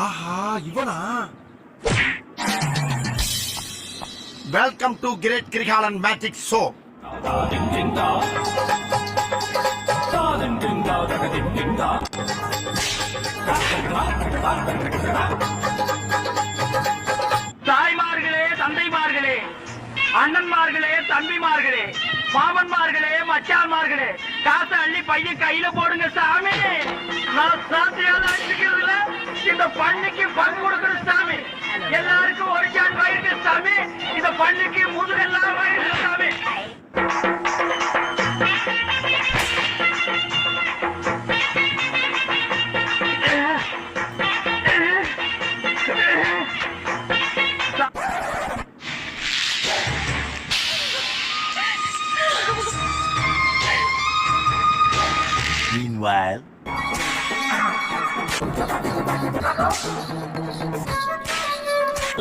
ஆஹா இவனா? Welcome to great Kirikalan magic show. தாய்மார்களே, தந்தைமார்களே, அண்ணன்மார்களே, தம்பிமார்களே, மாமன்மார்களே, மச்சான்மார்களே, காசை அள்ளி பையன் கையில போடுங்க சாமி. நான் சாத்தியால அடிக்கிறதுல இந்த பண்ணிக்கு பங்கு கொடுக்கணும் சாமி. எல்லாருக்கும் ஒரு சான் வயிறு சாமி. இந்த பண்ணிக்கு முதுகெல்லாம் வயிறு சாமி. Meanwhile,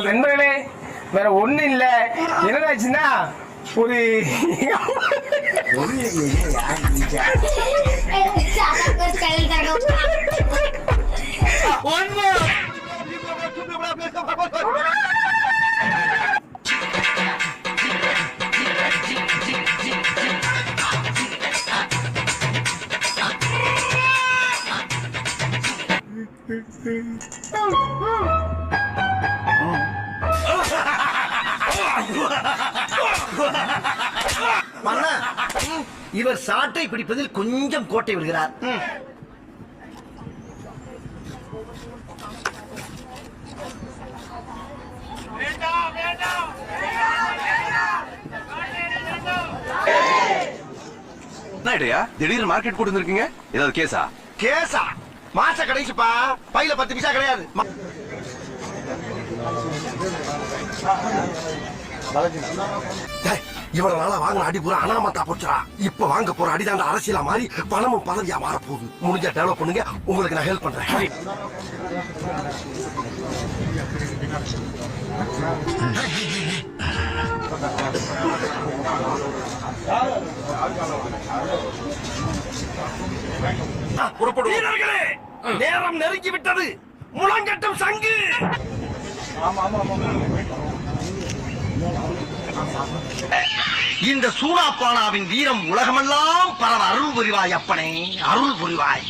நண்பர்களே, வேற ஒண்ணு இல்ல. என்னதாச்சுன்னா ஒரு இவர் சாட்டை பிடிப்பதில் கொஞ்சம் கோட்டை விடுகிறார். திடீர்னு மார்க்கெட் கூட்டு வந்திருக்கீங்க, ஏதாவது கேஸா? கேசா? மாச கடைசிப்பா, பையில 10 பைசா கிடையாது. இவ்வளவு நாளா வாங்கின அடி பூரா அனாமத்தா போச்சுரா. இப்ப வாங்க போற அடிதாண்ட அரசியலா மாறி பணமும் பதவியா மாற போகுது. முடிஞ்சா டெவலப் பண்ணுங்க, உங்களுக்கு நான் ஹெல்ப் பண்றேன். வீரர்களே, நேரம் நெருங்கி விட்டது. முழங்கட்டும் சங்கு. இந்த சூனாப்பானாவின் வீரம் உலகமெல்லாம் பரவ அருள் புரிவாய் அப்பனே, அருள் புரிவாய்.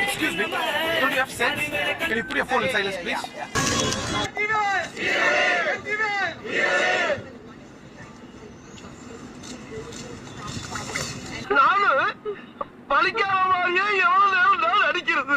Excuse me, don't you have sense? Can you put your phone in silence, please? நானு பலிக்கார மாதிரியே எவ்வளவு நேரம் அடிக்கிறது.